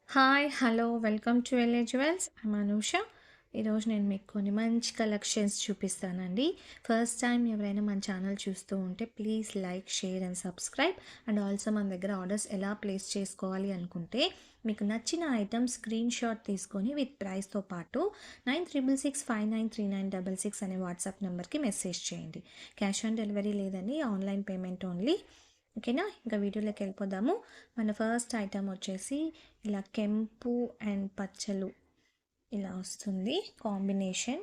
Hi! Hello! Welcome to LA jewels. I am Anusha. ఈరోజు నేను మీకు కొన్ని మంచి కలెక్షన్స్ చూపిస్తానండి. ఫస్ట్ టైం ఎవరైనా మన ఛానల్ చూస్తూ ఉంటే please like, share and subscribe. And also మన దగ్గర ఆర్డర్స్ ఎలా ప్లేస్ చేసుకోవాలి అనుకుంటే మీకు నచ్చిన ఐటమ్ స్క్రీన్ షాట్ తీసుకొని విత్ ప్రైస్తో పాటు 9665939966 అనే వాట్సాప్ నెంబర్కి మెసేజ్ చేయండి. క్యాష్ ఆన్ డెలివరీ లేదండి, ఆన్లైన్ పేమెంట్ ఓన్లీ. ఓకేనా? ఇంకా వీడియోలోకి వెళ్ళిపోదాము. మన ఫస్ట్ ఐటమ్ వచ్చేసి ఇలా కెంపు అండ్ పచ్చలు ఇలా వస్తుంది combination.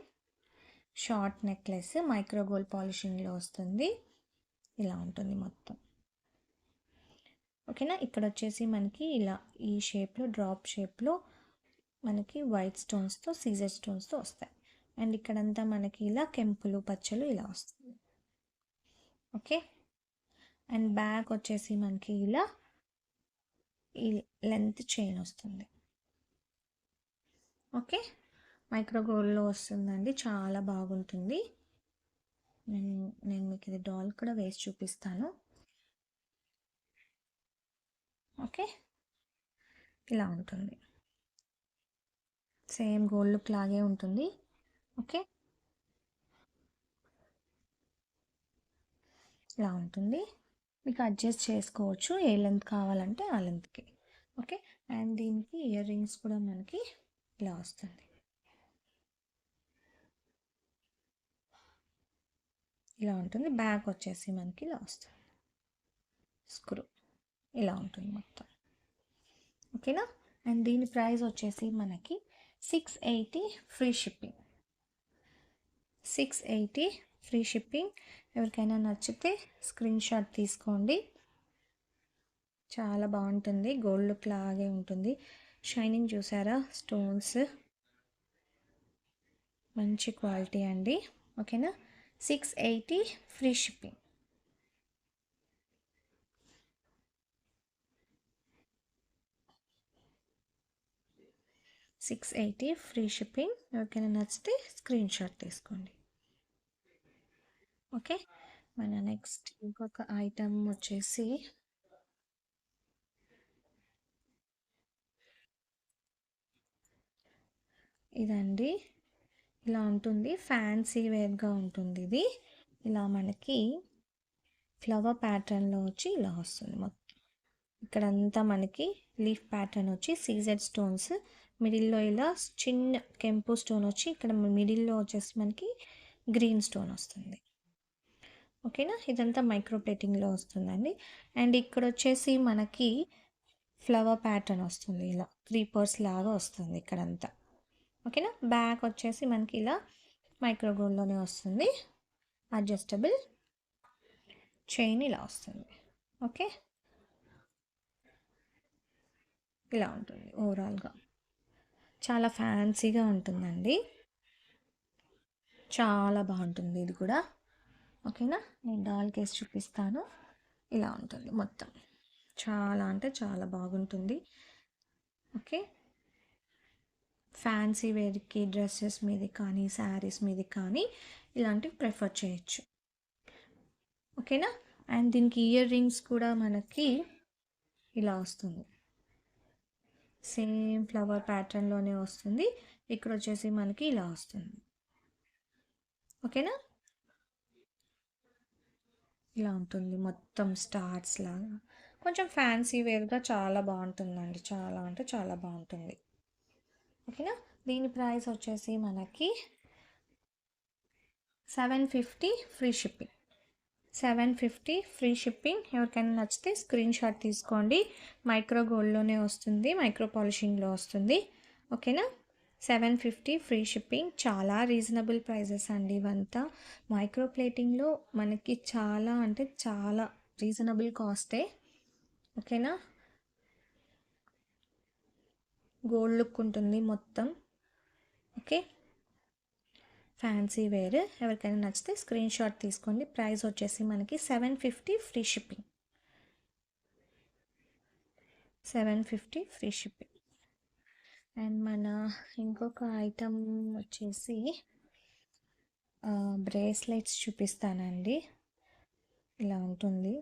Short necklace micro gold పాలిషింగ్లో వస్తుంది. ఇలా ఉంటుంది మొత్తం. ఓకేనా? ఇక్కడ వచ్చేసి మనకి ఇలా ఈ షేప్లో డ్రాప్ షేప్లో మనకి వైట్ స్టోన్స్తో సీజర్ స్టోన్స్తో వస్తాయి. అండ్ ఇక్కడంతా మనకి ఇలా కెంపులు పచ్చలు ఇలా వస్తుంది. ఓకే. అండ్ బ్యాక్ వచ్చేసి మనకి ఇలా ఈ లెంత్ చైన్ వస్తుంది. ఓకే. మైక్రో గోల్డ్లో వస్తుందండి, చాలా బాగుంటుంది. నేను మీకు ఇది డాల్ కూడా వేసి చూపిస్తాను. ఓకే. ఇలా ఉంటుంది, సేమ్ గోల్డ్ లుక్ లాగే ఉంటుంది. ఓకే. ఇలా ఉంటుంది, మీకు అడ్జస్ట్ చేసుకోవచ్చు ఏ లెంత్ కావాలంటే ఆ లెంత్కి. ఓకే. అండ్ దీనికి ఇయర్ రింగ్స్ కూడా మనకి ఇలా వస్తుంది. ఇలా ఉంటుంది. బ్యాక్ వచ్చేసి మనకి ఇలా వస్తుంది, స్క్రూ ఇలా ఉంటుంది మొత్తం. ఓకేనా? అండ్ దీని ప్రైస్ వచ్చేసి మనకి 680 ఫ్రీ షిప్పింగ్. 680 free shipping. ఎవరికైనా నచ్చితే స్క్రీన్ షాట్ తీసుకోండి. చాలా బాగుంటుంది, గోల్డ్ లుక్ లాగే ఉంటుంది. షైనింగ్ చూసారా, స్టోన్స్ మంచి క్వాలిటీ అండి. ఓకేనా? 680 ఫ్రీ షిప్పింగ్. Free shipping. ఎవరికైనా నచ్చితే స్క్రీన్ షాట్ తీసుకోండి. ఓకే. మన నెక్స్ట్ ఇంకొక ఐటమ్ వచ్చేసి ఇదండి. ఇలా ఉంటుంది, ఫ్యాన్సీ వేర్గా ఉంటుంది ఇది. ఇలా మనకి ఫ్లవర్ ప్యాటర్న్లో వచ్చి ఇలా వస్తుంది మొత్తం. ఇక్కడంతా మనకి లీఫ్ ప్యాటర్న్ వచ్చి సీజెడ్ స్టోన్స్, మిడిల్లో ఇలా చిన్న కెంపు స్టోన్ వచ్చి ఇక్కడ మిడిల్లో వచ్చేసి మనకి గ్రీన్ స్టోన్ వస్తుంది. ఓకేనా? ఇదంతా మైక్రో ప్లేటింగ్లో వస్తుందండి. అండ్ ఇక్కడ వచ్చేసి మనకి ఫ్లవర్ ప్యాటర్న్ వస్తుంది, ఇలా క్రీపర్స్ లాగా వస్తుంది ఇక్కడంతా. ఓకేనా? బ్యాక్ వచ్చేసి మనకి ఇలా మైక్రో గోల్డ్లోనే వస్తుంది. అడ్జస్టబుల్ చైన్ ఇలా వస్తుంది. ఓకే. ఇలా ఉంటుంది ఓవరాల్గా, చాలా ఫ్యాన్సీగా ఉంటుందండి, చాలా బాగుంటుంది ఇది కూడా. ఓకేనా? నేను డాల్ కేస్ చూపిస్తాను. ఇలా ఉంటుంది మొత్తం, చాలా అంటే చాలా బాగుంటుంది. ఓకే. ఫ్యాన్సీ వేర్కి డ్రెస్సెస్ మీద కానీ శారీస్ మీద కానీ ఇలాంటివి ప్రిఫర్ చేయొచ్చు. ఓకేనా? అండ్ దీనికి ఇయర్ రింగ్స్ కూడా మనకి ఇలా వస్తుంది, సేమ్ ఫ్లవర్ ప్యాటర్న్లోనే వస్తుంది. ఇక్కడ వచ్చేసి మనకి ఇలా వస్తుంది. ఓకేనా? ఇలా ఉంటుంది మొత్తం స్టార్స్ లాగా, కొంచెం ఫ్యాన్సీ వేర్గా చాలా బాగుంటుందండి, చాలా అంటే చాలా బాగుంటుంది. ఓకేనా? దీని ప్రైస్ వచ్చేసి మనకి 750 ఫ్రీ షిప్పింగ్. 750 free shipping. ఎవరికైనా నచ్చితే స్క్రీన్ షాట్ తీసుకోండి. మైక్రో గోల్డ్లోనే వస్తుంది, మైక్రో పాలిషింగ్లో వస్తుంది. ఓకేనా? 750 ఫ్రీ షిప్పింగ్. చాలా రీజనబుల్ ప్రైజెస్ అండి ఇవంతా. మైక్రో ప్లేటింగ్లో మనకి చాలా అంటే చాలా రీజనబుల్ కాస్టే. ఓకేనా? గోల్డ్ లుక్ ఉంటుంది మొత్తం. ఓకే. Fancy wear. ఎవరికైనా నచ్చితే స్క్రీన్ షాట్ తీసుకోండి. ప్రైస్ వచ్చేసి మనకి 750 free shipping. 750 free shipping. And మన ఇంకొక ఐటమ్ వచ్చేసి బ్రేస్లెట్స్ చూపిస్తానండి. ఇలా ఉంటుంది,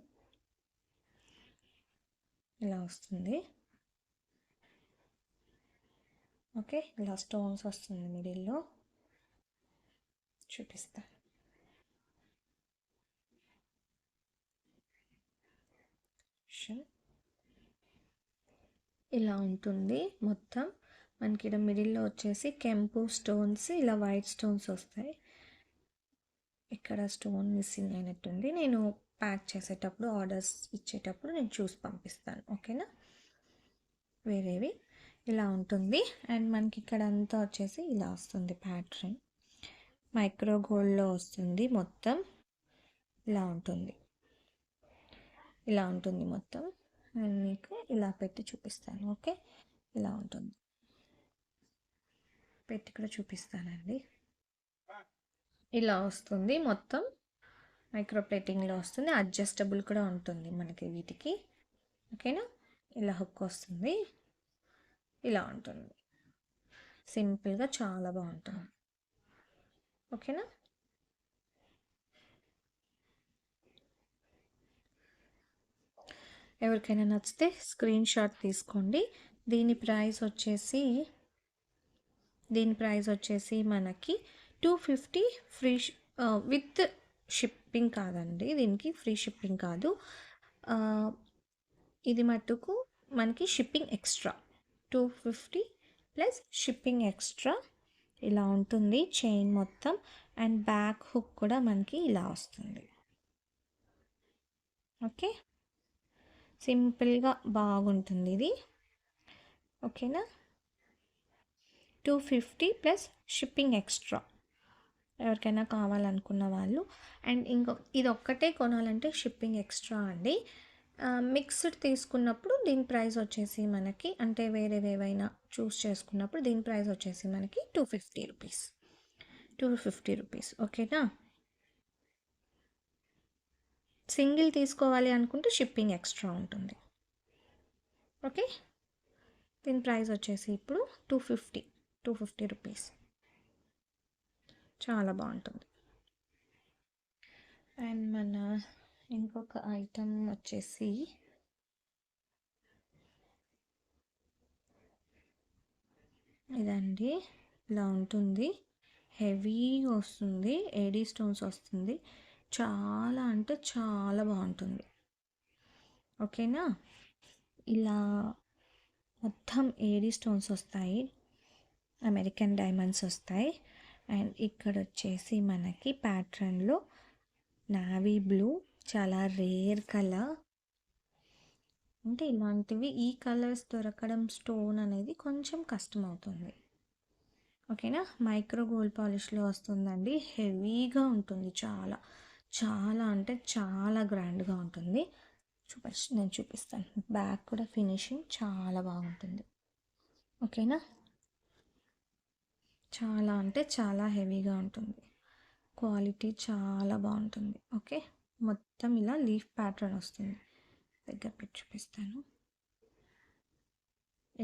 ఇలా వస్తుంది. ఓకే, ఇలా స్టోన్స్ వస్తుంది మిడిల్లో. చూపిస్తాను. ఇలా ఉంటుంది మొత్తం. మనకి ఇక్కడ మిడిల్లో వచ్చేసి కెంపు స్టోన్స్, ఇలా వైట్ స్టోన్స్ వస్తాయి. ఇక్కడ స్టోన్ మిస్సింగ్ అయినట్టుంది. నేను ప్యాక్ చేసేటప్పుడు, ఆర్డర్స్ ఇచ్చేటప్పుడు నేను చూసి పంపిస్తాను. ఓకేనా, వేరేవి ఇలా ఉంటుంది. అండ్ మనకి ఇక్కడ అంతా వచ్చేసి ఇలా వస్తుంది ప్యాటర్న్. మైక్రో గోల్డ్లో వస్తుంది మొత్తం. ఇలా ఉంటుంది, ఇలా ఉంటుంది మొత్తం. నేను మీకు ఇలా పెట్టి చూపిస్తాను. ఓకే, ఇలా ఉంటుంది, పెట్టి కూడా చూపిస్తానండి. ఇలా వస్తుంది మొత్తం. మైక్రో ప్లేటింగ్లో వస్తుంది. అడ్జస్టబుల్ కూడా ఉంటుంది మనకి వీటికి. ఓకేనా, ఇలా హుక్ వస్తుంది. ఇలా ఉంటుంది, సింపుల్గా చాలా బాగుంటుంది. ఓకేనా, ఎవరికైనా నచ్చితే స్క్రీన్ షాట్ తీసుకోండి. దీని ప్రైస్ వచ్చేసి మనకి 250 ఫ్రీ, విత్ షిప్పింగ్ కాదండి, దీనికి ఫ్రీ షిప్పింగ్ కాదు. ఇది మట్టుకు మనకి shipping extra 250 plus shipping extra. ఇలా ఉంటుంది చైన్ మొత్తం. అండ్ బ్యాక్ హుక్ కూడా మనకి ఇలా వస్తుంది. ఓకే, సింపుల్గా బాగుంటుంది ఇది. ఓకేనా, 250 ప్లస్ షిప్పింగ్ ఎక్స్ట్రా ఎవరికైనా కావాలనుకున్న వాళ్ళు. అండ్ ఇది ఒక్కటే కొనాలంటే షిప్పింగ్ ఎక్స్ట్రా అండి. మిక్స్డ్ తీసుకున్నప్పుడు దీని ప్రైస్ వచ్చేసి మనకి, అంటే వేరేవేవైనా చూస్ చేసుకున్నప్పుడు దీని ప్రైస్ వచ్చేసి మనకి 250 రూపీస్. 250 రూపీస్. ఓకేనా, సింగిల్ తీసుకోవాలి అనుకుంటే షిప్పింగ్ ఎక్స్ట్రా ఉంటుంది. ఓకే, దీని ప్రైస్ వచ్చేసి ఇప్పుడు 250 రూపీస్. చాలా బాగుంటుంది. అండ్ మన ఇంకొక ఐటమ్ వచ్చేసి ఇదండి. ఇలా ఉంటుంది, హెవీగా వస్తుంది, ఏడీ స్టోన్స్ వస్తుంది. చాలా అంటే చాలా బాగుంటుంది. ఓకేనా, ఇలా మొత్తం ఏడీ స్టోన్స్ వస్తాయి, అమెరికన్ డైమండ్స్ వస్తాయి. అండ్ ఇక్కడ వచ్చేసి మనకి ప్యాటర్న్లో నావీ బ్లూ, చాలా రేర్ కలర్. అంటే ఇలాంటివి ఈ కలర్స్ దొరకడం స్టోన్ అనేది కొంచెం కష్టం అవుతుంది. ఓకేనా, మైక్రో గోల్డ్ పాలిష్లో వస్తుందండి. హెవీగా ఉంటుంది, చాలా చాలా అంటే చాలా గ్రాండ్గా ఉంటుంది. నేను చూపిస్తాను. బ్యాక్ కూడా ఫినిషింగ్ చాలా బాగుంటుంది. ఓకేనా, చాలా అంటే చాలా హెవీగా ఉంటుంది, క్వాలిటీ చాలా బాగుంటుంది. ఓకే, మొత్తం ఇలా లీఫ్ ప్యాటర్న్ వస్తుంది. దగ్గర పెట్టి చూపిస్తాను.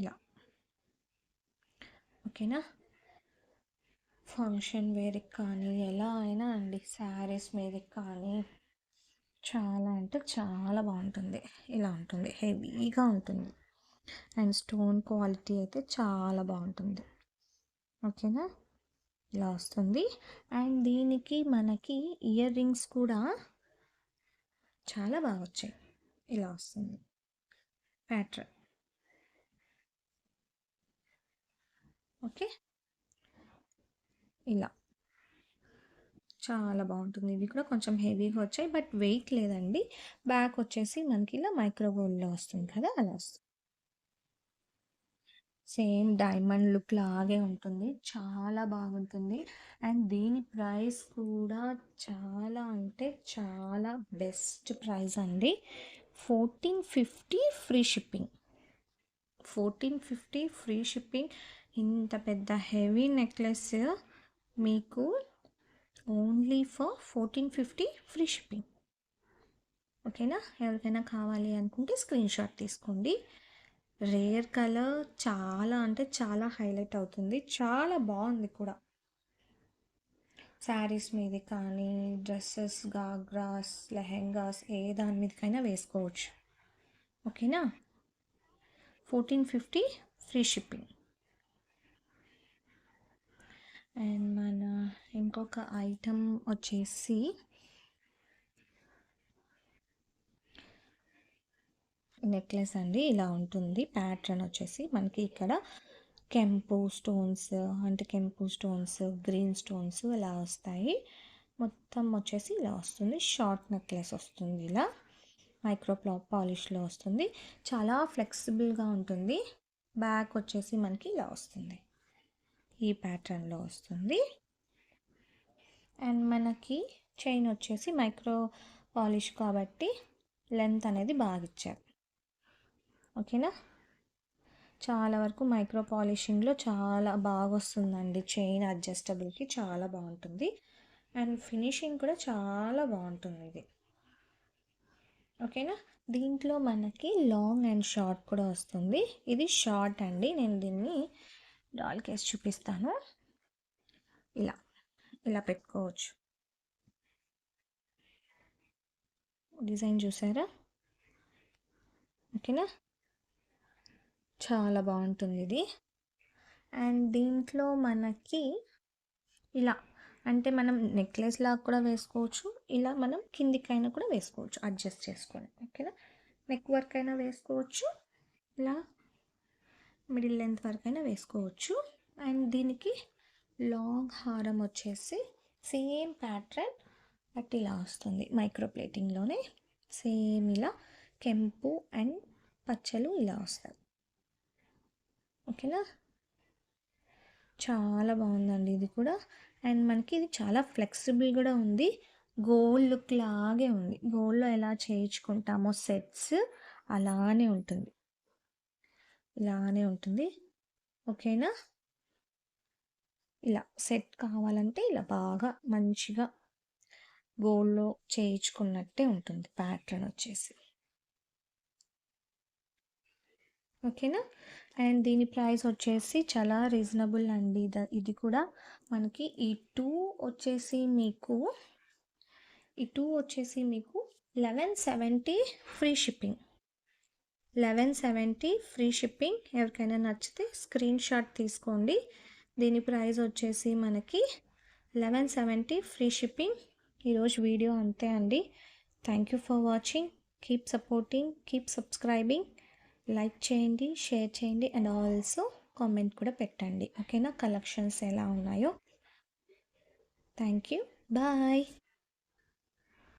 ఇలా. ఓకేనా, ఫంక్షన్ వేర్కి కానీ ఎలా అయినా అండి, శారీస్ మీదకి కానీ చాలా అంటే చాలా బాగుంటుంది. ఇలా ఉంటుంది, హెవీగా ఉంటుంది. అండ్ స్టోన్ క్వాలిటీ అయితే చాలా బాగుంటుంది. ఓకేనా, ఇలా వస్తుంది. అండ్ దీనికి మనకి ఇయర్ రింగ్స్ కూడా చాలా బాగా వచ్చాయి. ఇలా వస్తుంది ప్యాటర్న్. ఓకే, ఇలా చాలా బాగుంటుంది. ఇది కూడా కొంచెం హెవీగా వచ్చాయి, బట్ వెయిట్ లేదండి. బ్యాక్ వచ్చేసి మనకి ఇలా మైక్రో గోల్డ్లో వస్తుంది కదా, అలా వస్తుంది. సేమ్ డైమండ్ లుక్ లాగే ఉంటుంది, చాలా బాగుంటుంది. అండ్ దీని ప్రైస్ కూడా చాలా అంటే చాలా బెస్ట్ ప్రైస్ అండి. 1450 ఫ్రీ షిప్పింగ్. 1450 free shipping. ఇంత పెద్ద హెవీ నెక్లెస్ మీకు ఓన్లీ ఫర్ 1450 ఫ్రీ షిప్పింగ్. ఓకేనా, ఎవరికైనా కావాలి అనుకుంటే స్క్రీన్ షాట్ తీసుకోండి. రేర్ కలర్, చాలా అంటే చాలా హైలైట్ అవుతుంది, చాలా బాగుంది కూడా. శారీస్ మీద కానీ, డ్రెస్సెస్, గాగ్రాస్, లెహెంగాస్, ఏ దాని మీదకైనా వేసుకోవచ్చు. ఓకేనా, 1450 ఫ్రీ షిప్పింగ్. అండ్ మన ఇంకొక ఐటమ్ వచ్చేసి నెక్లెస్ అండి. ఇలా ఉంటుంది ప్యాటర్న్ వచ్చేసి మనకి ఇక్కడ కెంపు స్టోన్స్ అంటే కెంపు స్టోన్స్, గ్రీన్ స్టోన్స్ ఇలా వస్తాయి. మొత్తం వచ్చేసి ఇలా వస్తుంది. షార్ట్ నెక్లెస్ వస్తుంది. ఇలా మైక్రో పాలిష్లో వస్తుంది. చాలా ఫ్లెక్సిబుల్గా ఉంటుంది. బ్యాక్ వచ్చేసి మనకి ఇలా వస్తుంది. ఈ ప్యాటర్న్లో వస్తుంది. అండ్ మనకి చైన్ వచ్చేసి మైక్రో పాలిష్ కాబట్టి లెంత్ అనేది బాగా ఇచ్చారు. ఓకేనా. చాలా వరకు మైక్రో పాలిషింగ్లో చాలా బాగా వస్తుందండి. చైన్ అడ్జస్టబుల్కి చాలా బాగుంటుంది. అండ్ ఫినిషింగ్ కూడా చాలా బాగుంటుంది ఇది. ఓకేనా. దీంట్లో మనకి లాంగ్ అండ్ షార్ట్ కూడా వస్తుంది. ఇది షార్ట్ అండి. నేను దీన్ని డాల్ కేసి చూపిస్తాను. ఇలా ఇలా పెట్టుకోవచ్చు. డిజైన్ చూసారా. ఓకేనా. చాలా బాగుంటుంది ఇది. అండ్ దీంట్లో మనకి ఇలా అంటే మనం నెక్లెస్ లాగా కూడా వేసుకోవచ్చు. ఇలా మనం కిందికైనా కూడా వేసుకోవచ్చు అడ్జస్ట్ చేసుకొని. ఓకేనా. నెక్ వర్క్ అయినా వేసుకోవచ్చు. ఇలా మిడిల్ లెంత్ వరకు అయినా వేసుకోవచ్చు. అండ్ దీనికి లాంగ్ హారం వచ్చేసి సేమ్ ప్యాటర్న్ బట్ ఇలా వస్తుంది. మైక్రో ప్లేటింగ్లోనే సేమ్ ఇలా కెంపు అండ్ పచ్చలు ఇలా వస్తాయి. ఓకేనా. చాలా బాగుందండి ఇది కూడా. అండ్ మనకి ఇది చాలా ఫ్లెక్సిబుల్ కూడా ఉంది. గోల్డ్ లుక్ లాగే ఉంది. గోల్డ్లో ఎలా చేయించుకుంటామో సెట్స్ అలానే ఉంటుంది. ఇలానే ఉంటుంది. ఓకేనా. ఇలా సెట్ కావాలంటే ఇలా బాగా మంచిగా గోల్డ్లో చేయించుకున్నట్టే ఉంటుంది ప్యాటర్న్ వచ్చేసి. ఓకేనా. అండ్ దీని ప్రైస్ వచ్చేసి చాలా రీజనబుల్ అండి. ఇది కూడా మనకి ఈ టూ వచ్చేసి మీకు 1170 ఫ్రీ షిప్పింగ్. 1170 free shipping. ఎవరికైనా నచ్చితే స్క్రీన్ షాట్ తీసుకోండి. దీని ప్రైస్ వచ్చేసి మనకి 1170 ఫ్రీ షిప్పింగ్. ఈరోజు వీడియో అంతే అండి. Thank you for watching. Keep supporting, keep subscribing. Like చేయండి, షేర్ చేయండి అండ్ ఆల్సో కామెంట్ కూడా పెట్టండి. ఓకేనా. కలెక్షన్స్ ఎలా ఉన్నాయో. Thank you. బాయ్.